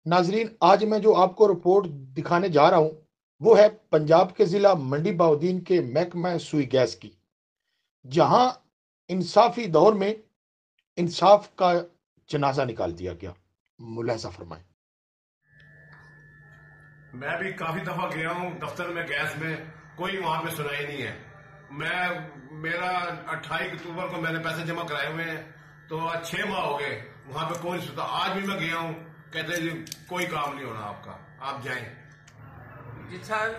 नाजरीन, आज मैं जो आपको रिपोर्ट दिखाने जा रहा हूं वो है पंजाब के जिला मंडी बहाउद्दीन के महकमा सुई गैस की, जहां इंसाफी दौर में इंसाफ का जनाजा निकाल दिया गया। मुलाहिजा फरमाएं। मैं भी काफी दफा गया हूँ दफ्तर में गैस में, कोई वहां पे सुनाई नहीं है। मेरा 28 अक्टूबर को मैंने पैसे जमा कराए हुए हैं, तो आज 6 माह हो गए, वहां पे कोई नहीं सुनता। आज भी मैं गया हूँ, कहते हैं जी कोई काम नहीं होना आपका, आप जाएं। जी सर,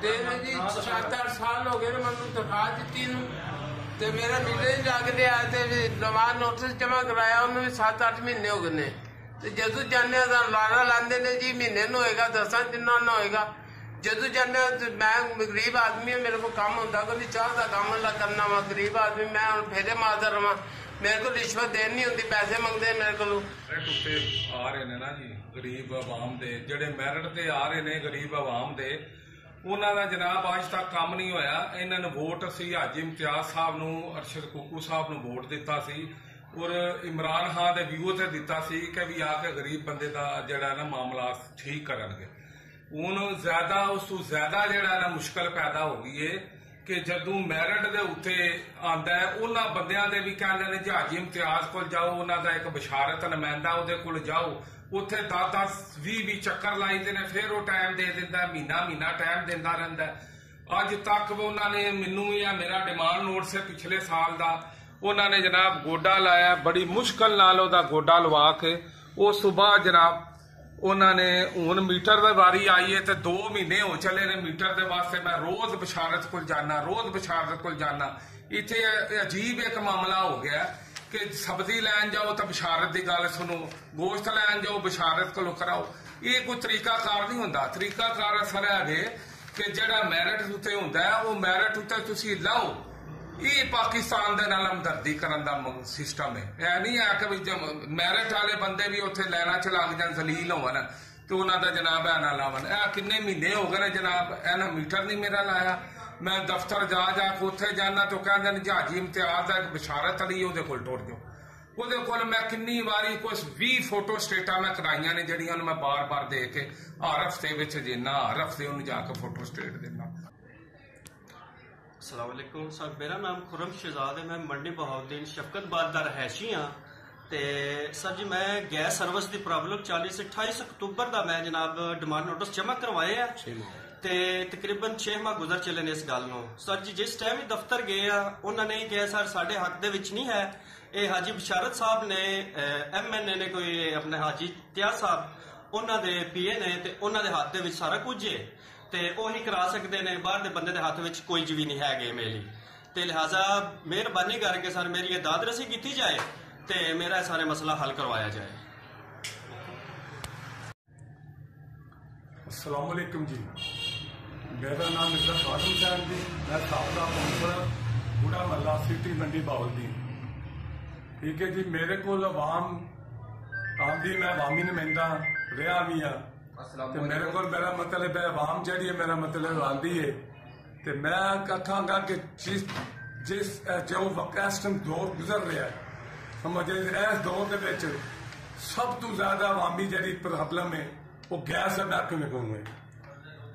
जी 7-8 साल हो गए मैं दफा दी ते मेरा मीटर जाके दे आए थे नवाज नोटिस जमा कराया, उन्होंने 7-8 महीने हो गए। जदू जाने लारा लाते ने जी महीने न होएगा, 10 दिन न होएगा। जदू जाने मैं गरीब आदमी है, मेरे को काम होता कोई चाह का काम करना वा, गरीब आदमी मैं फेरे मारता रहा। मेरे को रिश्वत देनी नहीं होती, पैसे मंगते मेरे को। ਉੱਤੇ ਆ ਰਹੇ ਨੇ ਨਾ ਜੀ ਗਰੀਬ ਆਵਾਮ ਦੇ, ਜਿਹੜੇ ਮੈਰਿਟ ਤੇ ਆ ਰਹੇ ਨੇ ਗਰੀਬ ਆਵਾਮ ਦੇ, ਉਹਨਾਂ ਦਾ ਜਨਾਬ ਅੱਜ ਤੱਕ ਕੰਮ ਨਹੀਂ ਹੋਇਆ। ਇਹਨਾਂ ਨੂੰ ਵੋਟ ਅਸੀਂ ਹਾਜੀ ਇਮਤਿਆਜ਼ ਸਾਹਿਬ ਨੂੰ, ਅਰਸ਼ਦ ਕੁੱਕੂ ਸਾਹਿਬ ਨੂੰ ਵੋਟ ਦਿੱਤਾ ਸੀ, ਔਰ ਇਮਰਾਨ ਖਾਨ ਦੇ ਵਿਊ ਤੇ ਦਿੱਤਾ ਸੀ ਕਿ ਵੀ ਆ ਕੇ ਗਰੀਬ ਬੰਦੇ ਦਾ ਜਿਹੜਾ ਨਾ ਮਾਮਲਾ ਠੀਕ ਕਰਨਗੇ। ਹੁਣ ਜ਼ਿਆਦਾ ਉਸ ਤੋਂ ਜ਼ਿਆਦਾ ਜਿਹੜਾ ਨਾ ਮੁਸ਼ਕਲ ਪੈਦਾ ਹੋ ਗਈ ਏ ਕਿ ਜਦੋਂ ਮੈਰਿਟ ਦੇ ਉੱਤੇ ਆਂਦਾ ਹੈ, ਉਹਨਾਂ ਬੰਦਿਆਂ ਦੇ ਵੀ ਕਹਿੰਦੇ ਨੇ ਜਹਾਜੀ ਇਮਤਿਆਜ਼ ਕੋਲ ਜਾਓ, ਉਹਨਾਂ ਦਾ ਇੱਕ ਬਸ਼ਾਰਤ ਨੁਮਾਇੰਦਾ ਉਹਦੇ ਕੋਲ ਜਾਓ, ਉੱਥੇ 10-10 20-20 ਚੱਕਰ ਲਾਈਦੇ ਨੇ, ਫਿਰ ਉਹ ਟਾਈਮ ਦੇ ਦਿੰਦਾ, ਮਹੀਨਾ ਟਾਈਮ ਦਿੰਦਾ ਰਹਿੰਦਾ। ਅੱਜ ਤੱਕ ਉਹਨਾਂ ਨੇ ਮੈਨੂੰ ਜਾਂ ਮੇਰਾ ਡਿਮਾਂਡ ਨੋਟ ਸੇ ਪਿਛਲੇ ਸਾਲ ਦਾ ਉਹਨਾਂ ਨੇ ਜਨਾਬ ਗੋਡਾ ਲਾਇਆ, ਬੜੀ ਮੁਸ਼ਕਲ ਨਾਲ ਉਹਦਾ ਗੋਡਾ ਲਵਾ ਕੇ ਉਹ ਸੁਬਾਹ ਜਨਾਬ ਉਹਨਾਂ ਨੇ ਹੁਣ ਮੀਟਰ ਦੀ ਵਾਰੀ ਆਈ ਹੈ ਤੇ 2 ਮਹੀਨੇ ਹੋ ਚਲੇ ਨੇ ਮੀਟਰ ਦੇ ਵਾਸਤੇ ਮੈਂ ਰੋਜ਼ ਬਸ਼ਾਰਤ ਕੋਲ ਜਾਣਾ। ਇੱਥੇ ਅਜੀਬ ਇੱਕ ਮਾਮਲਾ ਹੋ ਗਿਆ ਕਿ ਸਬਜ਼ੀ ਲੈਣ ਜਾਓ ਤਾਂ ਬਸ਼ਾਰਤ ਦੀ ਗੱਲ ਸੁਣੋ, ਗੋਸ਼ਤ ਲੈਣ ਜਾਓ ਬਸ਼ਾਰਤ ਕੋਲੋਂ ਕਰਾਓ। ਇਹ ਕੋਈ ਤਰੀਕਾਕਾਰ ਨਹੀਂ ਹੁੰਦਾ। ਤਰੀਕਾਕਾਰ ਅਸਰ ਹੈ ਕਿ ਜਿਹੜਾ ਮੈਰਿਟ ਉੱਤੇ ਹੁੰਦਾ ਹੈ ਉਹ ਮੈਰਿਟ ਉੱਤੇ ਤੁਸੀਂ ਲਾਓ। ਇਹ ਪਾਕਿਸਤਾਨ ਦੇ ਨਾਲ ਹਮਦਰਦੀ ਕਰਨ ਦਾ ਸਿਸਟਮ ਹੈ। ਇਹ ਨਹੀਂ ਹੈ ਕਿ ਵੀ ਮੈਰਿਟ ਵਾਲੇ ਬੰਦੇ ਵੀ ਉੱਥੇ ਲੈਣਾ ਚ ਲੱਗ ਜਾਣ, ਜ਼ਲੀਲ ਹੋਣ ਤੇ ਉਹਨਾਂ ਦਾ ਜਨਾਬ ਇਹ ਨਾ ਲਾਵਣ। ਇਹ ਕਿੰਨੇ ਮਹੀਨੇ ਹੋ ਗਏ ਨੇ ਜਨਾਬ, ਇਹਨਾਂ ਮੀਟਰ ਨਹੀਂ ਮੇਰਾ ਲਾਇਆ। ਮੈਂ ਦਫ਼ਤਰ ਜਾ ਕੇ ਉੱਥੇ ਜਾਣਾ ਤਾਂ ਕਹਿੰਦੇ ਨੇ ਜਹਾਜੀ ਇਮਤਿਆਜ਼ ਦਾ ਇੱਕ ਬਸ਼ਾਰਤ ਅਲੀ ਉਹਦੇ ਕੋਲ ਟੁਰ ਜਾਓ। ਉਹਦੇ ਕੋਲ ਮੈਂ ਕਿੰਨੀ ਵਾਰੀ ਕੁਝ 20 ਫੋਟੋ ਸਟੇਟਾਂ ਮੈਂ ਕਰਾਈਆਂ ਨੇ, ਜਿਹੜੀਆਂ ਨੂੰ ਮੈਂ ਬਾਰ-ਬਾਰ ਦੇ ਕੇ ਹਰ ਹਫ਼ਤੇ ਵਿੱਚ ਜਿੰਨਾ ਹਰ ਹਫ਼ਤੇ ਉਹਨੂੰ ਜਾ ਕੇ ਫੋਟੋ ਸਟੇਟ ਦੇਣਾ। अस्सलाम वालेकुम सर, मेरा नाम खुरम शहजाद है, मैं मंडी बहाउद्दीन शफकतबाद का रहायशी हाँ। तो सर जी मैं गैस सर्विस की प्रॉब्लम 40 से 28 अक्तूबर का मैं जनाब डिमांड नोटिस जमा करवाए हैं ते तकरीबन 6 माह गुजर चले ने इस गल नूं। सर जी जिस टाइम ही दफ्तर गए उन्होंने कहा सर साढ़े हक दे विच नहीं है। ये हाजी बशारत साहब ने MNA ने कोई अपने हाजी इम्तियाज़ साहब उन्होंने PA ने ते उन्होंने हाथ दे विच सारा कुछ है ਤੇ ਉਹੀ ਕਰਾ ਸਕਦੇ ਨੇ, ਬਾਹਰ ਦੇ ਬੰਦੇ ਦੇ ਹੱਥ ਵਿੱਚ ਕੋਈ ਵੀ ਨਹੀਂ ਹੈਗੇ ਮੇਰੀ। ਤੇ ਲਿਹਾਜ਼ਾ ਮਿਹਰਬਾਨੀ ਕਰਕੇ ਸਰ ਮੇਰੀ ਇਹ ਦਾਦਰਸੀ ਕੀਤੀ ਜਾਏ ਤੇ ਮੇਰਾ ਇਹ ਸਾਰੇ ਮਸਲਾ ਹੱਲ ਕਰਵਾਇਆ ਜਾਏ। अस्सलाम वालेकुम जी, मेरा नाम मिर्जा कासिम साहब जी, मैं साबका काउंसलर बूढ़ा महला सिटी मंडी बहाउद्दीन। ठीक है जी, मेरे को आवाम आमदी मैं अवामी नुमाइंदा रहा भी हाँ ਤੇ ਮੇਰੇ ਕੋਲ ਮੇਰਾ ਮਤਲਬ ਹੈ ਆਵਾਮ ਜਿਹੜੀ ਹੈ ਮੇਰਾ ਮਤਲਬ ਆਂਦੀ ਹੈ ਤੇ ਮੈਂ ਕਹਾਂਗਾ ਕਿ ਜਿਸ ਜੋ ਵਕਤ ਦੌਰ ਗੁਜ਼ਰ ਰਿਹਾ ਹੈ, ਸਮਝੇ ਇਸ ਦੌਰ ਦੇ ਵਿੱਚ ਸਭ ਤੋਂ ਜ਼ਿਆਦਾ ਆਵਾਮੀ ਜਿਹੜੀ ਪ੍ਰੋਬਲਮ ਹੈ ਉਹ ਗੈਸ ਮਹਿਕਮੇ ਕੋਲ ਹੈ।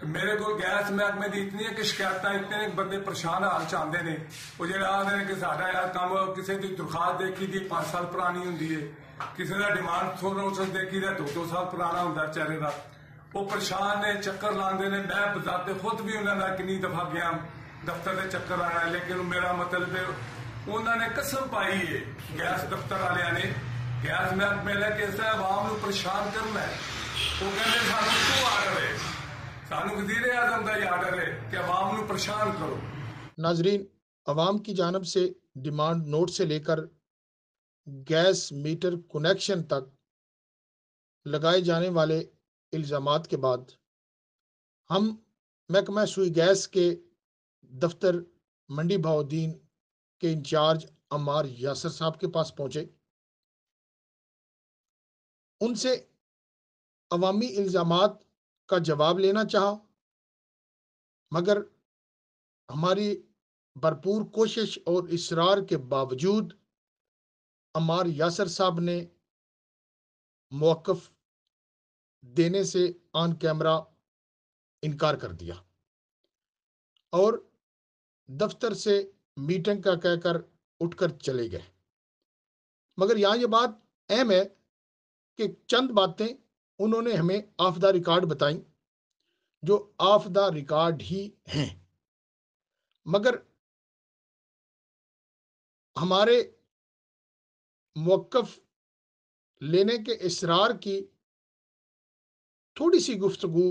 ਮੇਰੇ ਕੋਲ ਗੈਸ ਮਹਿਕਮੇ ਦੀ ਇਤਨੀ ਕਿ ਸ਼ਿਕਾਇਤਾਂ ਇਤਨੇ ਬੰਦੇ ਪਰੇਸ਼ਾਨ ਹਾਲ ਚ ਆਉਂਦੇ ਨੇ। ਉਹ ਜਿਹੜਾ ਆਖਦੇ ਨੇ ਕਿ ਸਾਡਾ ਯਾਰ ਕੰਮ ਕਿਸੇ ਦੀ ਦਰਖਾਸਤ ਦੇਖੀ ਦੀ 5 ਸਾਲ ਪੁਰਾਣੀ ਹੁੰਦੀ ਹੈ, ਕਿਸੇ ਦਾ ਡਿਮਾਂਡ ਥੋੜਾ ਦੇਖੀ ਦਾ 2 ਸਾਲ ਪੁਰਾਣਾ ਹੁੰਦਾ ਵਿਚਾਰੇ ਦਾ। ਉਹ ਪਰੇਸ਼ਾਨ ਨੇ, ਚੱਕਰ ਲਾਉਂਦੇ ਨੇ। ਮੈਂ ਬਜ਼ਾਤੇ ਖੁਦ ਵੀ ਉਹਨਾਂ ਨਾਲ ਕਿੰਨੀ ਦਫਾ ਗਿਆ ਦਫ਼ਤਰ ਦੇ ਚੱਕਰ ਆਇਆ, ਲੇਕਿਨ ਮੇਰਾ ਮਤਲਬ ਹੈ ਉਹਨਾਂ ਨੇ ਕਸਮ ਪਾਈ ਹੈ ਗੈਸ ਦਫ਼ਤਰ ਵਾਲਿਆਂ ਨੇ, ਗੈਸ ਮਹਿਕਮੇ ਲੈ ਕੇ ਇਸ ਆਵਾਮ ਨੂੰ ਪਰੇਸ਼ਾਨ ਕਰਨਾ ਹੈ। ਉਹ ਕਹਿੰਦੇ ਸਾਨੂੰ ਕਿਉਂ ਆਰਡਰ ਹੈ, ਸਾਨੂੰ वज़ीर आज़म का ये आर्डर है कि आवाम को परेशान करो। नाजरीन, अवाम की जानब से डिमांड नोट से लेकर गैस मीटर कनेक्शन तक लगाए जाने वाले इल्ज़ामात के बाद हम महकमा सुई गैस के दफ्तर मंडी बहाउद्दीन के इंचार्ज अम्मार यासर साहब के पास पहुंचे। उनसे अवामी इल्ज़ामात का जवाब लेना चाहा, मगर हमारी भरपूर कोशिश और इसरार के बावजूद अम्मार यासर साहब ने मौक़िफ़ देने से ऑन कैमरा इनकार कर दिया और दफ्तर से मीटिंग का कहकर उठकर चले गए। मगर यहाँ ये बात अहम है कि चंद बातें उन्होंने हमें ऑफ द रिकॉर्ड बताई जो ऑफ द रिकॉर्ड ही हैं, मगर हमारे मौक़िफ़ लेने के इसरार की थोड़ी सी गुफ्तगू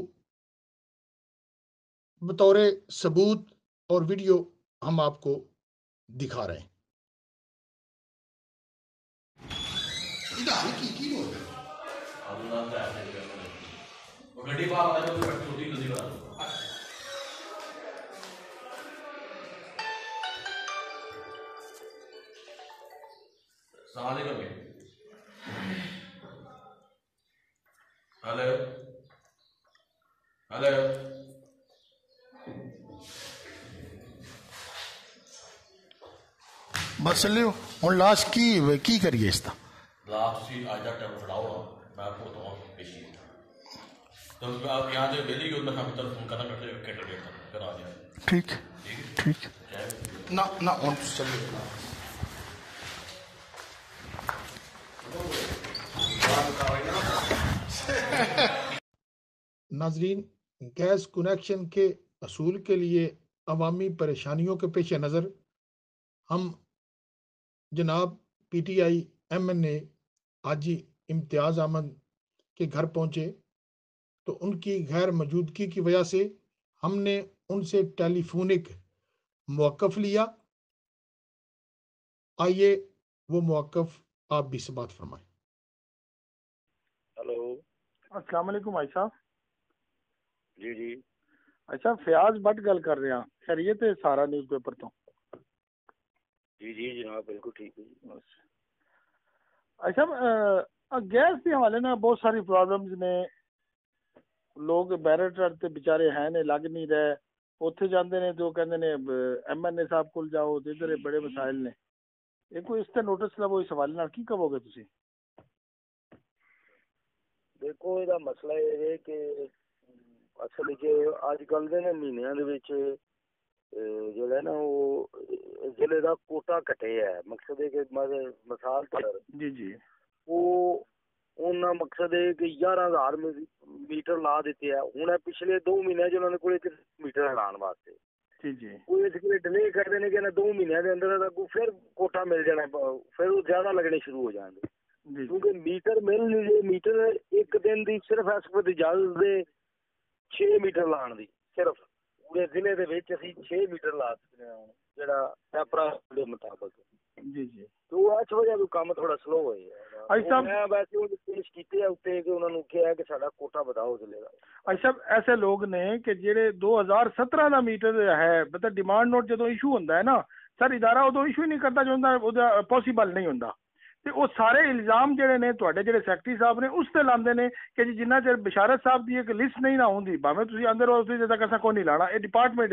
बतौर सबूत और वीडियो हम आपको दिखा रहे हैं। हेलो हेलो बस लियो हुण लास्ट की करिए इसका लास्ट सी आज टाइम फड़ाओ मैं आपको तो पेशी तो आप यहाँ से डेली को मैं तरफ फोन करना करते कैटर देता फिर आ जाए। ठीक ठीक ना ना हुण चलिए। नाजरीन, गैस कनेक्शन के असूल के लिए अवामी परेशानियों के पेश नज़र हम जनाब PTI MNA हाजी इम्तियाज़ अहमद के घर पहुँचे तो उनकी गैर मौजूदगी की वजह से हमने उनसे टेलीफोनिक मौक़िफ़ लिया। आइए वो मौक़िफ़ आप भी से बात फरमाएं। हेलो, अस्सलाम वालेकुम भाई साहब। जी जी अच्छा, फयाज भट्ट गल कर रहे हैं, खैरियत है सारा न्यूज़पेपर तो? जी जी जनाब बिल्कुल ठीक है। अच्छा, गैस के हवाले ना बहुत सारी प्रॉब्लम्स ने, लोग बैरिटर ते बेचारे हैं ने लग नहीं रहे, उत्थे जाते ने तो कहते ने MNA साहब को जाओ, इधर बड़े मसाइल ने, ये कोई इस ते नोटिस लवो, इस हवाले नाल की कहोगे तुसी? देखो ਇਹਦਾ ਮਸਲਾ ਇਹ ਹੈ ਕਿ ਅਸਲ ਵਿੱਚ ਅੱਜ ਕੱਲ ਦੇ ਮਹੀਨਿਆਂ ਦੇ ਵਿੱਚ ਜਿਹੜਾ ਨਾ ਉਹ ਜ਼ਿਲ੍ਹੇ ਦਾ ਕੋਟਾ ਘਟਿਆ ਹੈ। ਮਕਸਦ ਹੈ ਕਿ ਮਿਸਾਲ ਤੌਰ ਜੀ ਜੀ ਉਹ ਉਹਨਾਂ ਮਕਸਦ ਹੈ ਕਿ 11,000 ਮੀਟਰ ਲਾ ਦਿੱਤੇ ਆ। ਹੁਣ ਇਹ ਪਿਛਲੇ 2 ਮਹੀਨਿਆਂ 'ਚ ਉਹਨਾਂ ਨੇ ਕੋਲ 1 ਮੀਟਰ ਲਾਉਣ ਵਾਸਤੇ ਜੀ ਜੀ ਉਹ ਇਸ ਲਈ ਡਿਲੇ ਕਰਦੇ ਨੇ ਕਿ ਇਹਨਾਂ 2 ਮਹੀਨਿਆਂ ਦੇ ਅੰਦਰ ਫਿਰ ਕੋਟਾ ਮਿਲ ਜਾਣਾ, ਫਿਰ ਉਹ ਜ਼ਿਆਦਾ ਲੱਗਣੇ ਸ਼ੁਰੂ ਹੋ ਜਾਣਗੇ। ਕਿਉਂਕਿ ਮੀਟਰ ਮਿਲ ਨਹੀਂ ਜੇ, ਮੀਟਰ ਇੱਕ ਦਿਨ ਦੀ ਸਿਰਫ ਇਸ ਵਕਤ ਇਜਾਜ਼ਤ ਦੇ 6 ਮੀਟਰ ਲਾਉਣ ਦੀ, ਸਿਰਫ ਪੂਰੇ ਜ਼ਿਲ੍ਹੇ ਦੇ ਵਿੱਚ ਅਸੀਂ 6 ਮੀਟਰ ਲਾ ਸਕਦੇ ਹਾਂ ਜਿਹੜਾ ਪੈਪਰਾ ਦੇ ਮੁਤਾਬਕ। ਜੀ ਜੀ तो इस वजह तो काम थोड़ा स्लो है। मैं वैसे पेश किए उत्ते कि उन्होंने कहा कि साडा कोटा बताओ जिले का। अच्छा, ऐसे लोग ने कि जेडे 2017 का मीटर है, मतलब डिमांड नोट जो इशू होंदा है ना सर, इदारा उदों इशू ही नहीं करता जो पॉसीबल नहीं होंदा, ते वो सारे इल्जाम जेडे ने तुहाडे जेडे सैकटरी साहब ने उस ते लांदे ने कि जी जिन्ना चਿਰ बिशारत साहब दी एक लिस्ट नहीं ना होंदी भावें तुसीं अंदर हो उस तक असां कोई नहीं लाना। ये डिपार्टमेंट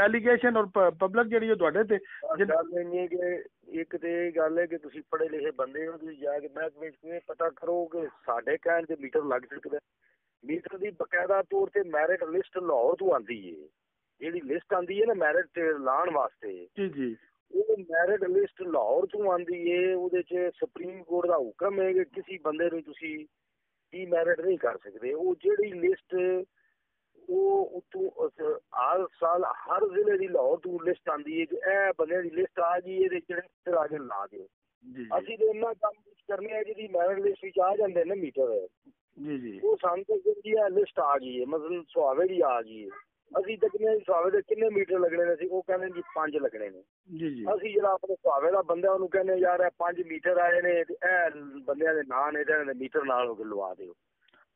एलीगेशन और पब्लिक जेडी तुहाडे ते गल नहीं कि एक तो ये गल है कि तुसीं पढ़े लिखे बंदे हो, तुसीं जाके महकमे च पता करो कि साडे कहण ते मीटर लग सकदा। मीटर दी बकायदा तौर ते मैरिट लिस्ट लाहौर तो आंदी है, जेडी लिस्ट आंदी है ना मैरिट लाण वास्ते, जी जी ਉਹ ਮੈਰਿਟ ਲਿਸਟ ਲਾਹੌਰ ਤੋਂ ਆਉਂਦੀ ਏ। ਉਹਦੇ 'ਚ ਸੁਪਰੀਮ ਕੋਰਟ ਦਾ ਹੁਕਮ ਹੈ ਕਿ ਕਿਸੇ ਬੰਦੇ ਨੂੰ ਤੁਸੀਂ ਡੀ ਮੈਰਿਟ ਨਹੀਂ ਕਰ ਸਕਦੇ। ਉਹ ਜਿਹੜੀ ਲਿਸਟ ਉਹ ਉੱਥੋਂ ਹਰ ਸਾਲ ਹਰ ਜ਼ਿਲ੍ਹੇ ਦੀ ਲਾਹੌਰ ਤੋਂ ਲਿਸਟ ਆਉਂਦੀ ਹੈ ਕਿ ਇਹ ਬੰਦੇ ਦੀ ਲਿਸਟ ਆ ਗਈ, ਇਹਦੇ ਜਿਹੜੇ ਆ ਕੇ ਲਾ ਦਿਓ। ਅਸੀਂ ਤਾਂ ਇੰਨਾ ਕੰਮ ਕਰਨੇ ਆ ਜਿਹਦੀ ਮੈਰਿਟ ਲਿਸਟ ਵਿੱਚ ਆ ਜਾਂਦੇ ਨੇ ਮੀਟਰ, ਜੀ ਜੀ ਉਹ ਸਾਨੂੰ ਤਾਂ ਜਿਹੜੀ ਆ ਲਿਸਟ ਆ ਗਈ ਹੈ, ਮਤਲਬ ਸੁਹਾਵੇ ਦੀ ਆ ਗਈ ਹੈ। ਅਸੀਂ ਤੱਕਨੇ ਸੁਹਾਵੇ ਦੇ ਕਿੰਨੇ ਮੀਟਰ ਲੱਗਣੇ ਨੇ, ਸੀ ਉਹ ਕਹਿੰਦੇ ਜੀ 5 ਲੱਗਣੇ ਨੇ। ਜੀ ਜੀ ਅਸੀਂ ਜਿਹੜਾ ਆਪਣੇ ਸੁਹਾਵੇ ਦਾ ਬੰਦਾ ਉਹਨੂੰ ਕਹਿੰਦੇ ਯਾਰ ਇਹ 5 ਮੀਟਰ ਆਏ ਨੇ ਤੇ ਇਹ ਬੰਦਿਆਂ ਦੇ ਨਾਂ ਨੇ, ਇਹਨਾਂ ਦੇ ਮੀਟਰ ਨਾਲ ਹੋ ਕੇ ਲਵਾ ਦਿਓ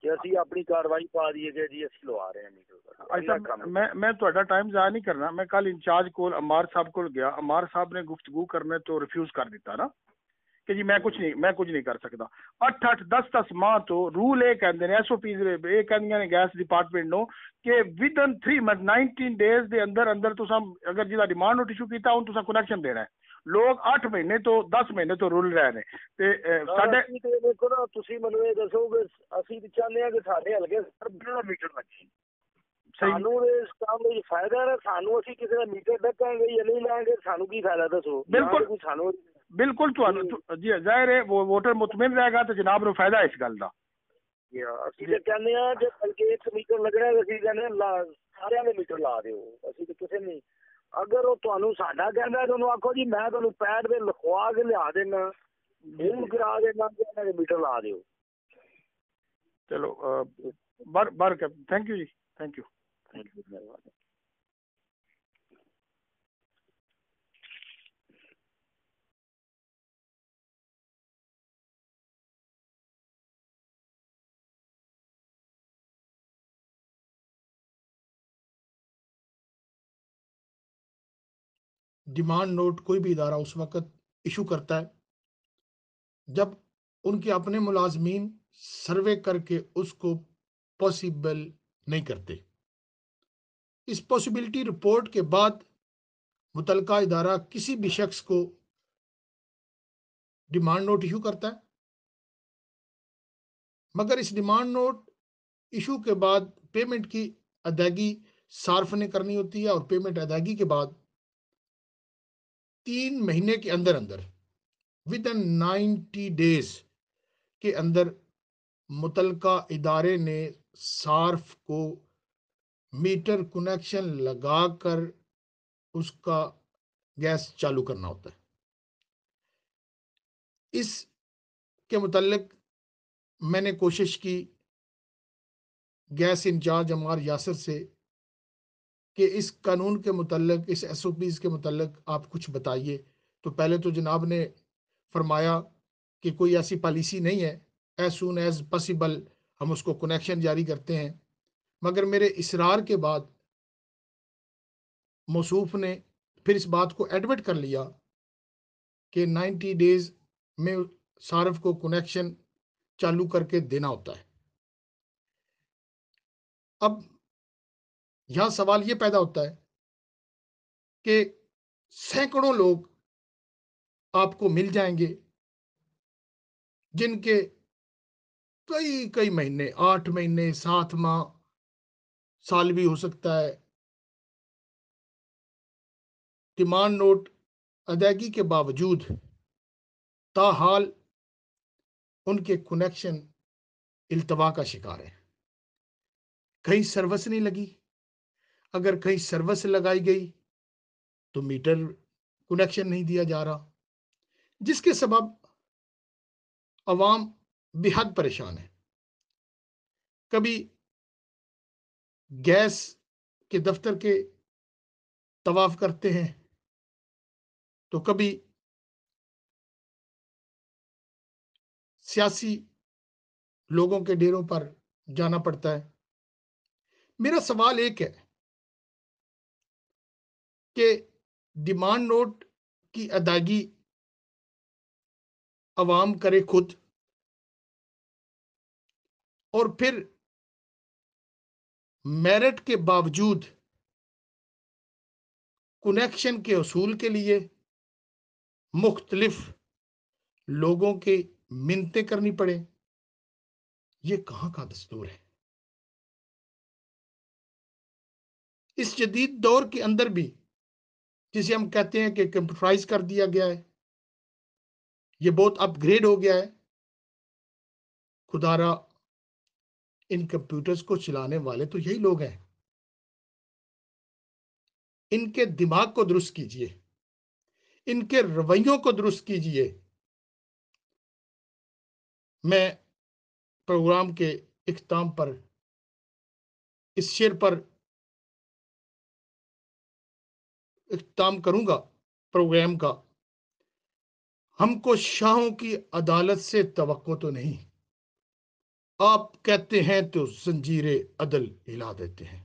ਕਿ ਅਸੀਂ ਆਪਣੀ ਕਾਰਵਾਈ ਪਾ ਦਈਏ ਕਿ ਜੀ ਅਸੀਂ ਲਵਾ ਰਹੇ ਹਾਂ ਮੀਟਰ। अच्छा, मैं ਤੁਹਾਡਾ टाइम ज़ाया नहीं करना। मैं कल इंचार्ज को अमार साहब को गया, अमार साहब ने गुफ्तगू करने तो रिफ्यूज कर दिता ना कि जी मैं कुछ नहीं कर सकता। 8-8 10-10 माह तो रूल ये कहते हैं, SOPs ये कहदियां ने गैस डिपार्टमेंट नो कि विदन 3 मंथ 19 डेज के अंदर अंदर तुसां अगर जिहदा डिमांड नोट इशू कीता हुण तुसां कनैक्शन देना है। ਲੋਕ 8 ਮਹੀਨੇ ਤੋਂ 10 ਮਹੀਨੇ ਤੋਂ ਰੁਲ ਰਹੇ ਨੇ ਤੇ ਸਾਡੇ ਦੇਖੋ ਨਾ, ਤੁਸੀਂ ਮੈਨੂੰ ਇਹ ਦੱਸੋ ਕਿ ਅਸੀਂ ਵੀ ਚਾਹੁੰਦੇ ਹਾਂ ਕਿ ਸਾਡੇ ਹਲਕੇ ਬਿਨਾਂ ਮੀਟਰ ਲੱਗੇ, ਸਾਨੂੰ ਇਸ ਕੰਮ ਵਿੱਚ ਫਾਇਦਾ ਹੈ, ਸਾਨੂੰ ਅਸੀਂ ਕਿਸੇ ਦਾ ਮੀਟਰ ਡੱਕਾਂਗੇ ਜਾਂ ਨਹੀਂ ਲਾਂਗੇ, ਸਾਨੂੰ ਕੀ ਫਾਇਦਾ ਦੱਸੋ? ਬਿਲਕੁਲ ਸਾਨੂੰ ਬਿਲਕੁਲ ਤੁਹਾਨੂੰ ਜੀ ਜ਼ਾਹਿਰ ਹੈ ਵੋਟਰ ਮੁਤਮਿਨ ਰਹੇਗਾ ਤੇ ਜਨਾਬ ਨੂੰ ਫਾਇਦਾ ਇਸ ਗੱਲ ਦਾ। ਅਸੀਂ ਤਾਂ ਕਹਿੰਦੇ ਹਾਂ ਜੇ ਹਲਕੇ 'ਚ ਮੀਟਰ ਲੱਗਣਾ ਅਸੀਂ ਕਹਿੰਦੇ ਸਾਰਿਆਂ ਦੇ ਮੀਟਰ ਲਾ ਦਿਓ, ਅਸੀਂ ਤਾਂ ਕਿਸੇ ਨਹੀਂ। ਅਗਰ ਉਹ ਤੁਹਾਨੂੰ ਸਾਡਾ ਕਹਿੰਦਾ ਤੁਹਾਨੂੰ ਆਖੋ ਜੀ ਮੈਂ ਤੁਹਾਨੂੰ ਪੈਡ ਤੇ ਲਿਖਵਾ ਕੇ ਲਿਆ ਦੇਣਾ, ਫੋਨ ਕਰਾ ਦੇਣਾ ਕਿ ਇਹਨਾਂ ਦੇ ਮੀਟਰ ਲਾ ਦਿਓ। ਚਲੋ ਬਰਕਤ, ਥੈਂਕ ਯੂ ਜੀ, ਥੈਂਕ ਯੂ। ਮਿਹਰਬਾਨੀ। डिमांड नोट कोई भी इदारा उस वक्त इशू करता है जब उनके अपने मुलाजमीन सर्वे करके उसको पॉसिबल नहीं करते। इस पॉसिबिलिटी रिपोर्ट के बाद मुतलका इदारा किसी भी शख्स को डिमांड नोट इशू करता है, मगर इस डिमांड नोट इशू के बाद पेमेंट की अदायगी सार्फ ने करनी होती है और पेमेंट अदायगी के बाद 3 महीने के अंदर अंदर विद इन 90 डेज के अंदर मुतलका इदारे ने सार्फ को मीटर कनेक्शन लगाकर उसका गैस चालू करना होता है। इस के मुतल्लिक मैंने कोशिश की गैस इंचार्ज अमार यासर से कि इस कानून के मुतल्लिक, इस SOPs के मुतल्लिक आप कुछ बताइए। तो पहले तो जनाब ने फरमाया कि कोई ऐसी पॉलिसी नहीं है, एज सून एज पॉसिबल हम उसको कनेक्शन जारी करते हैं। मगर मेरे इसरार के बाद मौसूफ ने फिर इस बात को एडमिट कर लिया कि 90 डेज में सार्फ को कनेक्शन चालू करके देना होता है। अब यहां सवाल ये पैदा होता है कि सैकड़ों लोग आपको मिल जाएंगे जिनके कई महीने, 8 महीने, 7 माह, साल भी हो सकता है, डिमांड नोट अदायगी के बावजूद ताहाल उनके कनेक्शन इल्तवा का शिकार है। कहीं सर्विस नहीं लगी, अगर कहीं सर्विस लगाई गई तो मीटर कनेक्शन नहीं दिया जा रहा, जिसके सबब अवाम बेहद परेशान है। कभी गैस के दफ्तर के तवाफ करते हैं तो कभी सियासी लोगों के डेरों पर जाना पड़ता है। मेरा सवाल एक है कि डिमांड नोट की अदायगी अवाम करे खुद, और फिर मेरिट के बावजूद कनेक्शन के उसूल के लिए मुख्तलिफ लोगों के मिन्नतें करनी पड़े। ये कहां का दस्तूर है? इस जदीद दौर के अंदर भी जिसे हम कहते हैं कि कंप्यूटराइज कर दिया गया है, ये बहुत अपग्रेड हो गया है, खुदारा इन कंप्यूटर्स को चलाने वाले तो यही लोग हैं। इनके दिमाग को दुरुस्त कीजिए, इनके रवैयों को दुरुस्त कीजिए। मैं प्रोग्राम के इख्तिताम पर इस शेर पर इख्तिताम करूंगा प्रोग्राम का। हमको शाहों की अदालत से तवक्को तो नहीं, आप कहते हैं तो जंजीरे अदल हिला देते हैं।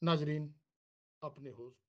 नाजरीन, अपने होस्ट